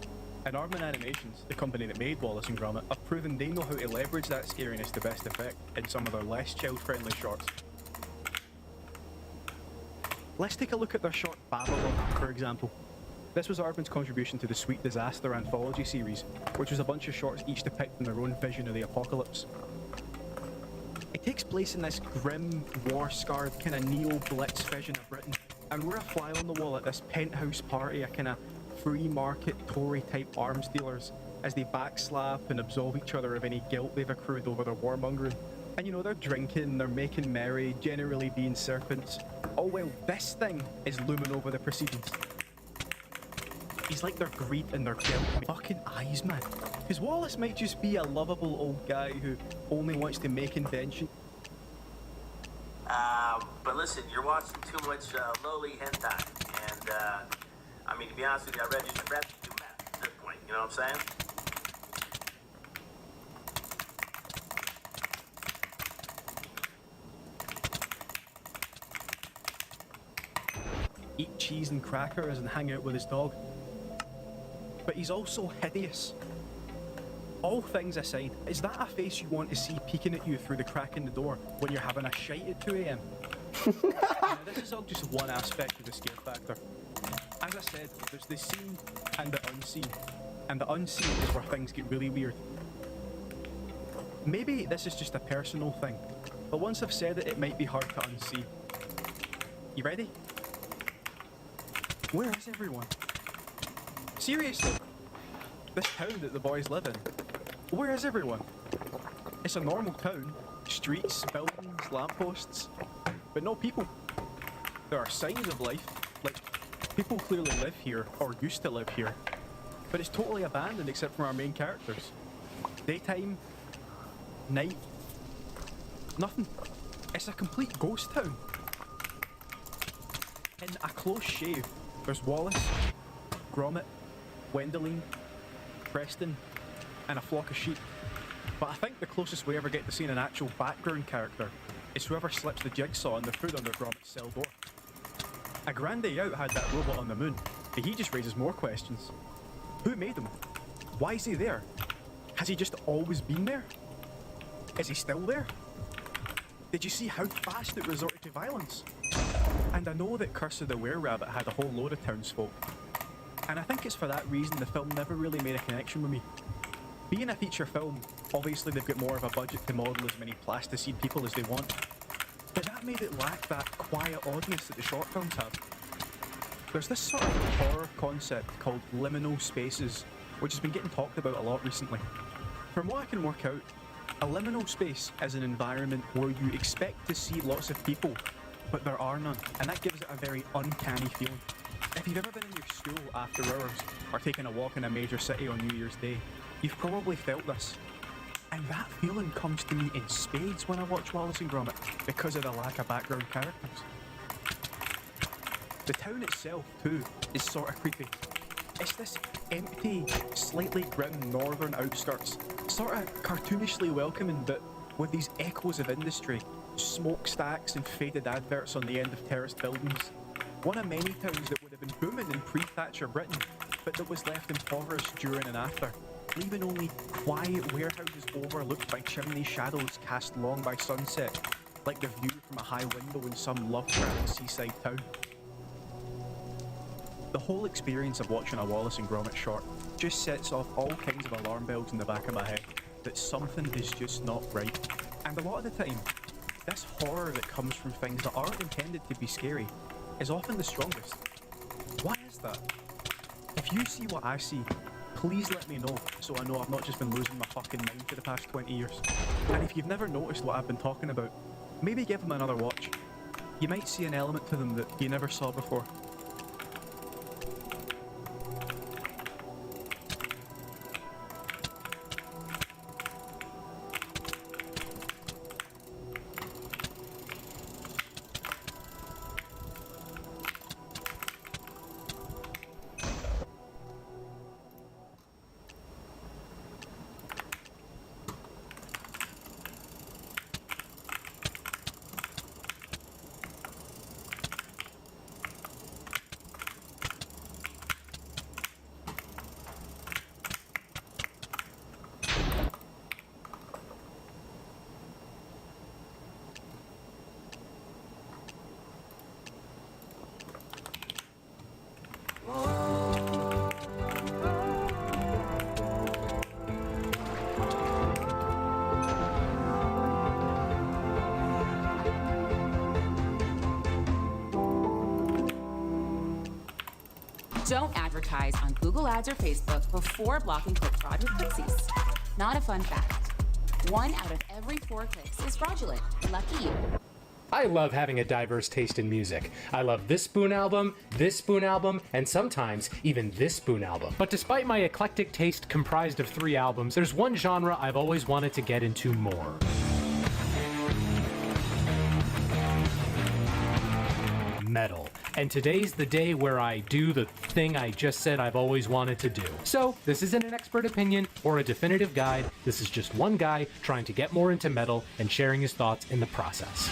And Aardman Animations, the company that made Wallace and Gromit, have proven they know how to leverage that scariness to best effect in some of their less child-friendly shorts. Let's take a look at their short Babylon, for example. This was Aardman's contribution to the Sweet Disaster anthology series, which was a bunch of shorts each depicting their own vision of the apocalypse. It takes place in this grim, war-scarred, kind of neo-blitz vision of Britain, and we're a fly on the wall at this penthouse party of kind of free market Tory type arms dealers as they backslap and absolve each other of any guilt they've accrued over their warmongering. And you know, they're drinking, they're making merry, generally being serpents. Oh well, this thing is looming over the proceedings. He's like their greed and their guilt. Fucking eyes, man. Because Wallace might just be a lovable old guy who only wants to make invention. But listen, you're watching too much lowly hentai, and I mean, to be honest with you, I'd rather you do math at this point, you know what I'm saying? Eat cheese and crackers and hang out with his dog. But he's also hideous. All things aside, is that a face you want to see peeking at you through the crack in the door when you're having a shite at 2 AM? Now, this is all just one aspect of the scare factor. As I said, there's the seen and the unseen. And the unseen is where things get really weird. Maybe this is just a personal thing, but once I've said it, it might be hard to unsee. You ready? Where is everyone? Seriously, this town that the boys live in, where is everyone? It's a normal town, streets, buildings, lampposts, but no people. There are signs of life, like people clearly live here or used to live here, but it's totally abandoned except for our main characters. Daytime, night, nothing. It's a complete ghost town. In a close shave, there's Wallace, Gromit, Wendeline, Preston, and a flock of sheep. But I think the closest we ever get to seeing an actual background character is whoever slips the jigsaw on the food under Gromit's cell door. A grand day out had that robot on the moon, but he just raises more questions. Who made him? Why is he there? Has he just always been there? Is he still there? Did you see how fast it resorted to violence? And I know that Curse of the Were-Rabbit had a whole load of townsfolk. And I think it's for that reason the film never really made a connection with me. Being a feature film, obviously they've got more of a budget to model as many plasticine people as they want. But that made it lack that quiet oddness that the short films have. There's this sort of horror concept called liminal spaces, which has been getting talked about a lot recently. From what I can work out, a liminal space is an environment where you expect to see lots of people, but there are none, and that gives it a very uncanny feeling. If you've ever been in your school after hours, or taken a walk in a major city on New Year's Day, you've probably felt this. And that feeling comes to me in spades when I watch Wallace and Gromit, because of the lack of background characters. The town itself, too, is sort of creepy. It's this empty, slightly grim northern outskirts, sort of cartoonishly welcoming, but with these echoes of industry, smokestacks and faded adverts on the end of terraced buildings. One of many towns that would have been booming in pre-Thatcher Britain, but that was left impoverished during and after, leaving only quiet warehouses overlooked by chimney shadows cast long by sunset, like the view from a high window in some Lovecraft seaside town. The whole experience of watching a Wallace and Gromit short just sets off all kinds of alarm bells in the back of my head that something is just not right. And a lot of the time, this horror that comes from things that aren't intended to be scary is often the strongest. Why is that? If you see what I see, please let me know, so I know I've not just been losing my fucking mind for the past 20 years. And if you've never noticed what I've been talking about, maybe give them another watch. You might see an element to them that you never saw before. Don't advertise on Google Ads or Facebook before blocking click fraud with Pixies. Not a fun fact. 1 out of every 4 clicks is fraudulent. Lucky you. I love having a diverse taste in music. I love this Spoon album, and sometimes even this Spoon album. But despite my eclectic taste comprised of 3 albums, there's one genre I've always wanted to get into more. Metal. And today's the day where I do the thing I just said I've always wanted to do. So, this isn't an expert opinion or a definitive guide, this is just one guy trying to get more into metal and sharing his thoughts in the process.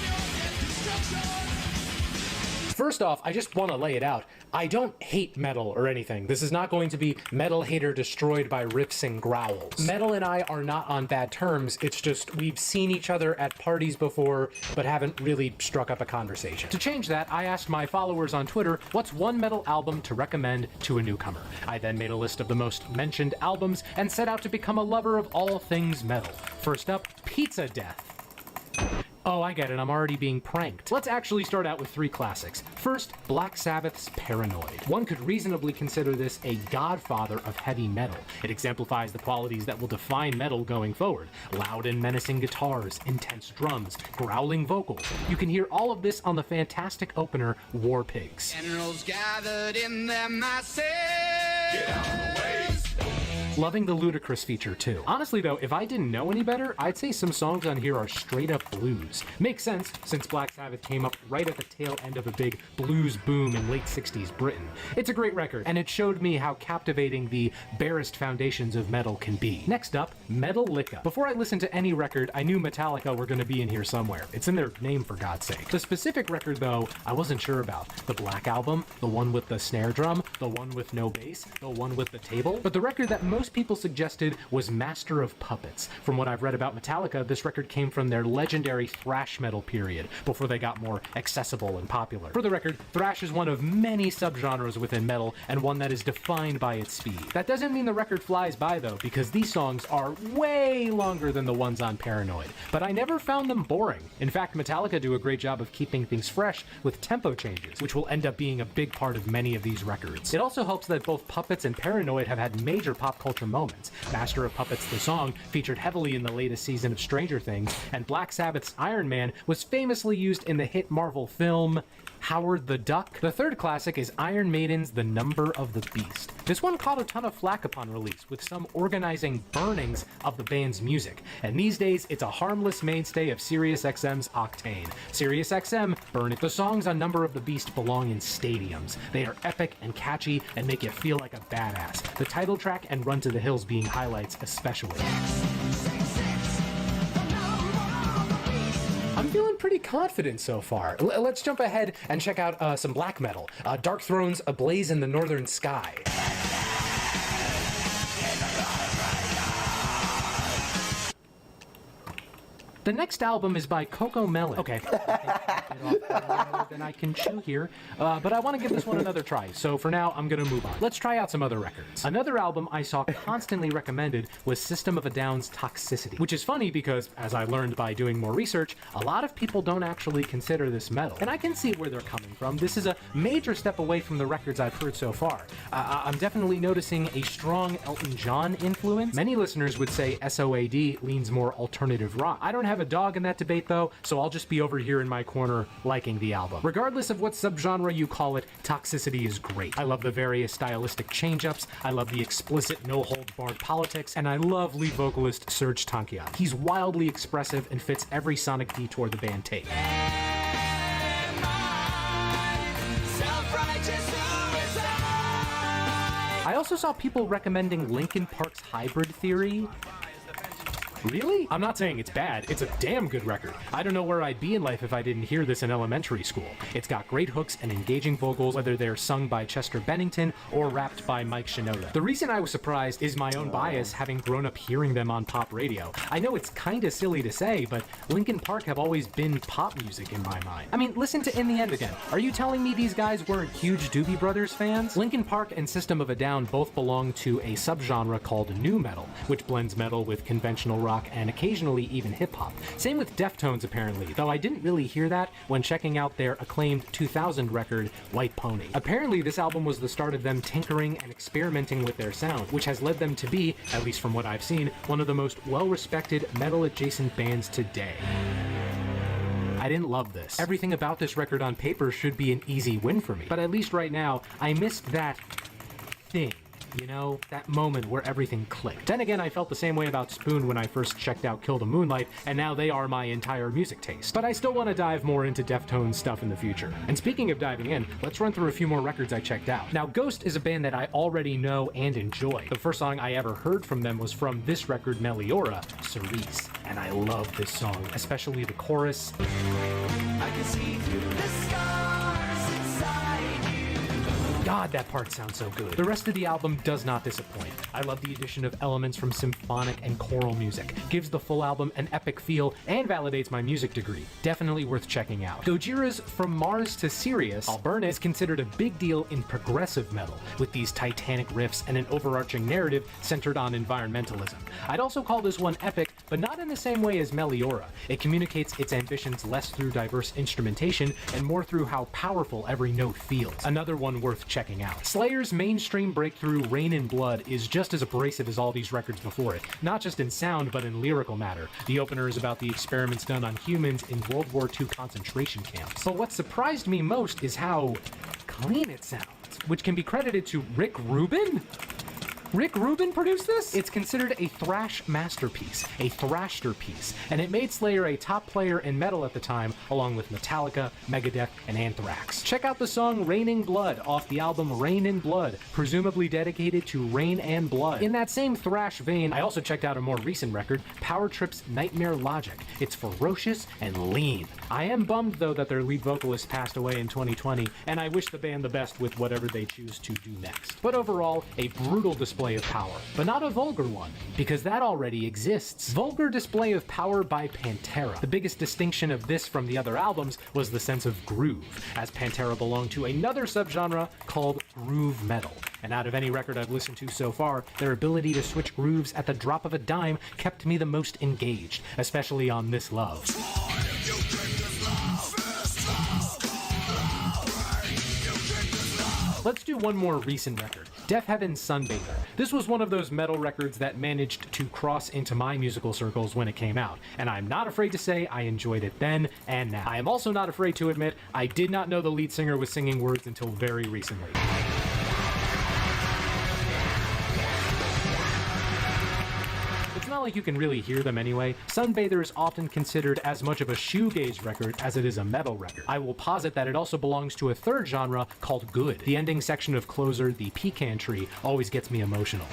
First off, I just want to lay it out. I don't hate metal or anything. This is not going to be Metal Hater Destroyed by Riffs and Growls. Metal and I are not on bad terms, it's just we've seen each other at parties before, but haven't really struck up a conversation. To change that, I asked my followers on Twitter, what's one metal album to recommend to a newcomer? I then made a list of the most mentioned albums and set out to become a lover of all things metal. First up, Pizza Death. Oh, I get it, I'm already being pranked. Let's actually start out with 3 classics. First, Black Sabbath's Paranoid. One could reasonably consider this a godfather of heavy metal. It exemplifies the qualities that will define metal going forward. Loud and menacing guitars, intense drums, growling vocals. You can hear all of this on the fantastic opener, War Pigs. Generals gathered in their masses. Get out of the way. Loving the ludicrous feature too. Honestly though, if I didn't know any better, I'd say some songs on here are straight up blues. Makes sense, since Black Sabbath came up right at the tail end of a big blues boom in late 60s Britain. It's a great record, and it showed me how captivating the barest foundations of metal can be. Next up, Metallica. Before I listened to any record, I knew Metallica were gonna be in here somewhere. It's in their name, for God's sake. The specific record though, I wasn't sure about. The Black Album, the one with the snare drum, the one with no bass, the one with the table. But the record that most people suggested was Master of Puppets. From what I've read about Metallica, this record came from their legendary thrash metal period, before they got more accessible and popular. For the record, thrash is one of many subgenres within metal, and one that is defined by its speed. That doesn't mean the record flies by though, because these songs are way longer than the ones on Paranoid, but I never found them boring. In fact, Metallica do a great job of keeping things fresh with tempo changes, which will end up being a big part of many of these records. It also helps that both Puppets and Paranoid have had major pop culture moments. Master of Puppets, the song, featured heavily in the latest season of Stranger Things, and Black Sabbath's Iron Man was famously used in the hit Marvel film Howard the Duck. The third classic is Iron Maiden's The Number of the Beast. This one caught a ton of flack upon release, with some organizing burnings of the band's music, and these days it's a harmless mainstay of SiriusXM's Octane. SiriusXM, burn it. The songs on Number of the Beast belong in stadiums. They are epic and catchy and make you feel like a badass. The title track and Run to the Hills being highlights especially. I'm feeling pretty confident so far. Let's jump ahead and check out some black metal. Dark Throne's A Blaze in the Northern Sky. The next album is by Coco Melon. Okay, then I can chew here, but I want to give this one another try, so for now, I'm gonna move on. Let's try out some other records. Another album I saw constantly recommended was System of a Down's Toxicity, which is funny because, as I learned by doing more research, a lot of people don't actually consider this metal, and I can see where they're coming from. This is a major step away from the records I've heard so far. I'm definitely noticing a strong Elton John influence. Many listeners would say SOAD leans more alternative rock. I don't have a dog in that debate though, so I'll just be over here in my corner liking the album. Regardless of what subgenre you call it, Toxicity is great. I love the various stylistic change-ups, I love the explicit no-holds-barred politics, and I love lead vocalist Serge Tankian. He's wildly expressive and fits every sonic detour the band takes. I also saw people recommending Linkin Park's Hybrid Theory. Really? I'm not saying it's bad, it's a damn good record. I don't know where I'd be in life if I didn't hear this in elementary school. It's got great hooks and engaging vocals, whether they're sung by Chester Bennington or rapped by Mike Shinoda. The reason I was surprised is my own bias, having grown up hearing them on pop radio. I know it's kinda silly to say, but Linkin Park have always been pop music in my mind. I mean, listen to In the End again. Are you telling me these guys weren't huge Doobie Brothers fans? Linkin Park and System of a Down both belong to a subgenre called nu metal, which blends metal with conventional rock and occasionally even hip-hop. Same with Deftones apparently, though I didn't really hear that when checking out their acclaimed 2000 record, White Pony. Apparently this album was the start of them tinkering and experimenting with their sound, which has led them to be, at least from what I've seen, one of the most well-respected metal-adjacent bands today. I didn't love this. Everything about this record on paper should be an easy win for me, but at least right now, I missed that thing. You know, that moment where everything clicked. Then again, I felt the same way about Spoon when I first checked out Kill the Moonlight, and now they are my entire music taste. But I still want to dive more into Deftones stuff in the future. And speaking of diving in, let's run through a few more records I checked out. Now, Ghost is a band that I already know and enjoy. The first song I ever heard from them was from this record, Meliora, Cerise. And I love this song, especially the chorus. I can see through the scars inside you. God, that part sounds so good. The rest of the album does not disappoint. I love the addition of elements from symphonic and choral music. Gives the full album an epic feel and validates my music degree. Definitely worth checking out. Gojira's From Mars to Sirius, I'll Burn It, is considered a big deal in progressive metal, with these titanic riffs and an overarching narrative centered on environmentalism. I'd also call this one epic, but not in the same way as Meliora. It communicates its ambitions less through diverse instrumentation and more through how powerful every note feels. Another one worth checking out. Slayer's mainstream breakthrough, Rain in Blood, is just as abrasive as all these records before it, not just in sound, but in lyrical matter. The opener is about the experiments done on humans in World War II concentration camps. But what surprised me most is how clean it sounds, which can be credited to Rick Rubin? Rick Rubin produced this? It's considered a thrash masterpiece, a thrashterpiece, and it made Slayer a top player in metal at the time, along with Metallica, Megadeth, and Anthrax. Check out the song Raining Blood off the album Rain in Blood, presumably dedicated to Rain and Blood. In that same thrash vein, I also checked out a more recent record, Power Trip's Nightmare Logic. It's ferocious and lean. I am bummed though that their lead vocalist passed away in 2020, and I wish the band the best with whatever they choose to do next. But overall, a brutal display of power, but not a vulgar one, because that already exists. Vulgar Display of Power by Pantera. The biggest distinction of this from the other albums was the sense of groove, as Pantera belonged to another subgenre called groove metal. And out of any record I've listened to so far, their ability to switch grooves at the drop of a dime kept me the most engaged, especially on This Love. Let's do one more recent record, Deaf Heaven's Sunbather. This was one of those metal records that managed to cross into my musical circles when it came out, and I'm not afraid to say I enjoyed it then and now. I am also not afraid to admit I did not know the lead singer was singing words until very recently. It's not like you can really hear them anyway. Sunbather is often considered as much of a shoegaze record as it is a metal record. I will posit that it also belongs to a third genre called good. The ending section of Closer, the Pecan Tree, always gets me emotional.